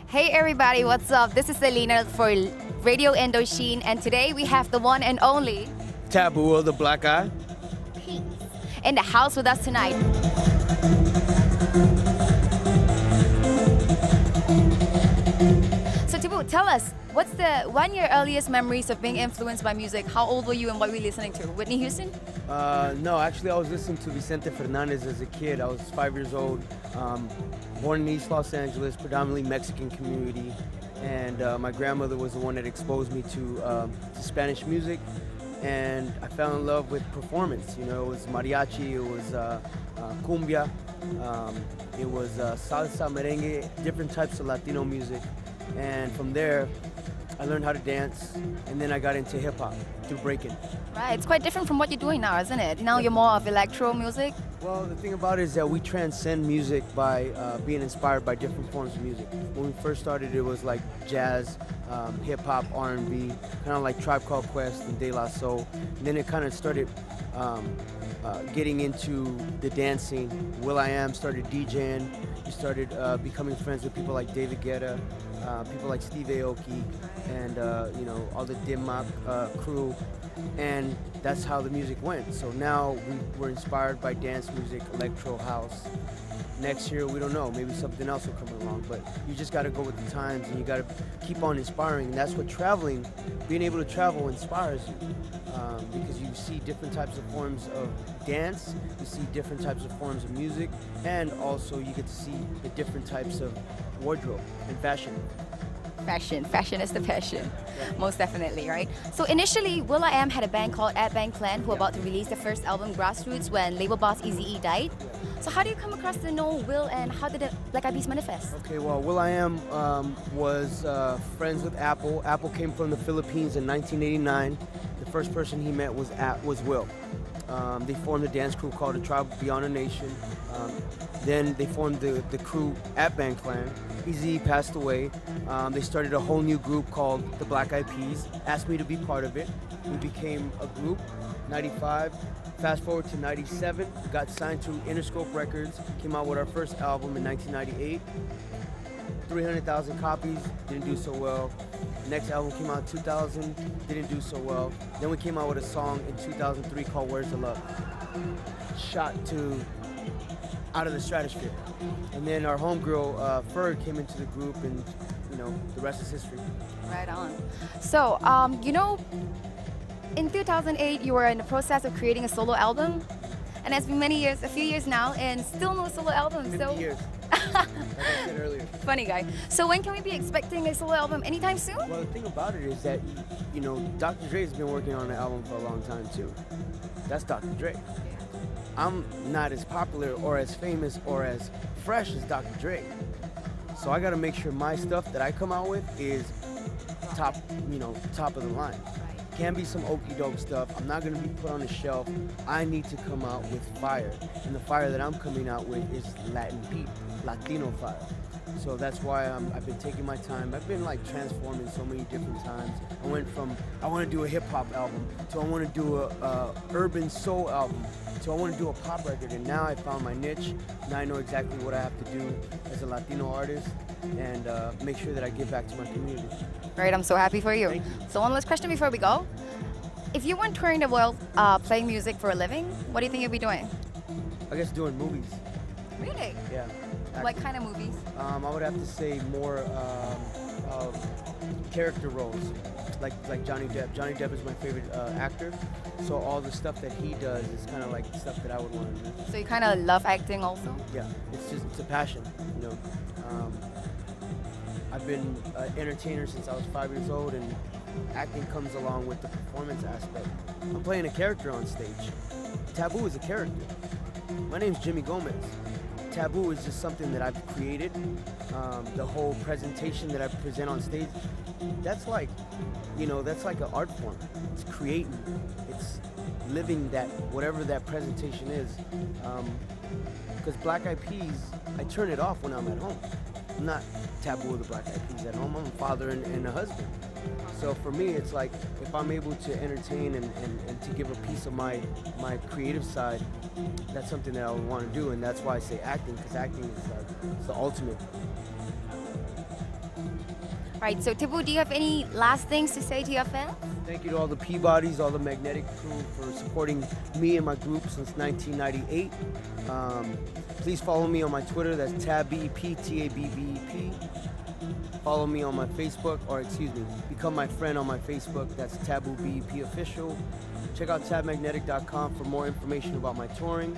Hey everybody, what's up? This is Aleena for Radio Indochine, and today we have the one and only Taboo of the Black Eye. Peace in the house with us tonight. So Taboo, tell us, what's one of your earliest memories of being influenced by music? How old were you and what were you listening to? Whitney Houston? No, actually I was listening to Vicente Fernandez as a kid. I was 5 years old, born in East Los Angeles, predominantly Mexican community. And my grandmother was the one that exposed me to Spanish music. And I fell in love with performance. You know, it was mariachi, it was cumbia, it was salsa, merengue, different types of Latino music. And from there, I learned how to dance, and then I got into hip-hop through breaking. Right, it's quite different from what you're doing now, isn't it? Now you're more of electro music? Well, the thing about it is that we transcend music by being inspired by different forms of music. When we first started, it was like jazz, hip-hop, R&B, kind of like Tribe Called Quest and De La Soul. And then it kind of started getting into the dancing. Will.i.am started DJing. We started becoming friends with people like David Guetta, people like Steve Aoki, and you know, all the Dim-Mak crew. And that's how the music went. So now we're inspired by dance music, electro, house. Next year, we don't know, maybe something else will come along, but you just gotta go with the times and you gotta keep on inspiring. And that's what traveling, being able to travel inspires you. Because you see different types of forms of dance, you see different types of forms of music, and also you get to see the different types of wardrobe and fashion. Fashion is the passion, most definitely, right? So initially, Will.i.am had a band called Bang Clan who were about to release their first album, Grassroots, when label boss Eazy-E died. So how do you come across to know Will, and how did the Black Eyed Peas manifest? Okay, well, Will.i.am was friends with Apple. Apple came from the Philippines in 1989. The first person he met was Will. They formed a dance crew called A Tribe Beyond a Nation. Then they formed the crew at Bang Clan. Eazy passed away. They started a whole new group called the Black Eyed Peas, asked me to be part of it. We became a group, 95. Fast forward to 97, we got signed to Interscope Records, came out with our first album in 1998. 300,000 copies, didn't do so well. Next album came out in 2000, didn't do so well. Then we came out with a song in 2003 called Where's the Love? Shot to out of the stratosphere. And then our homegirl, Ferg, came into the group, and you know, the rest is history. Right on. So, you know, in 2008, you were in the process of creating a solo album, and it's been a few years now, and still no solo album. 50 years, like I said earlier. Funny guy. So when can we be expecting a solo album? Anytime soon? Well, the thing about it is that, you know, Dr. Dre's been working on an album for a long time too. That's Dr. Dre. I'm not as popular or as famous or as fresh as Dr. Dre. So I gotta make sure my stuff that I come out with is top of the line. Can't be some okey doke stuff. I'm not gonna be put on the shelf. I need to come out with fire. And the fire that I'm coming out with is Latin beat, Latino fire. So that's why I've been taking my time. I've been like transforming so many different times. I went from, I wanna do a hip hop album, to I wanna do a urban soul album, to I wanna do a pop record. And now I found my niche. Now I know exactly what I have to do as a Latino artist, and make sure that I give back to my community. Great, I'm so happy for you. Thank you. So one last question before we go. If you weren't touring the world playing music for a living, what do you think you'd be doing? I guess doing movies. Really? Yeah. What kind of movies? I would have to say more character roles, like Johnny Depp. Johnny Depp is my favorite actor, so all the stuff that he does is kind of like stuff that I would want to do. So you kind of love acting also? Yeah, it's a passion, you know. I've been an entertainer since I was 5 years old, and acting comes along with the performance aspect. I'm playing a character on stage. Taboo is a character. My name's Jimmy Gomez. Taboo is just something that I've created. The whole presentation that I present on stage, that's like, you know, that's like an art form. It's creating, it's living that, whatever that presentation is. Because Black Eyed Peas, I turn it off when I'm at home. I'm not Taboo of the Black Eyed Peas at home. I'm a father and a husband. So for me, it's like, if I'm able to entertain and to give a piece of my creative side, that's something that I would want to do, and that's why I say acting, because acting is like, it's the ultimate. Right, so Taboo, do you have any last things to say to your fans? Thank you to all the Peabodys, all the Magnetic crew for supporting me and my group since 1998. Please follow me on my Twitter, that's TabBEP, T-A-B-B-E-P. Follow me on my Facebook, or excuse me, become my friend on my Facebook, that's Taboo BEP Official. Check out tabmagnetic.com for more information about my touring.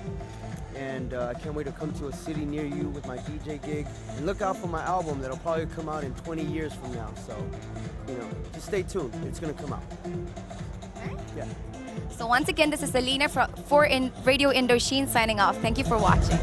And I can't wait to come to a city near you with my DJ gig. And look out for my album that'll probably come out in 20 years from now. So, you know, just stay tuned. It's going to come out. Yeah. So once again, this is Aleena for Radio Indochine signing off. Thank you for watching.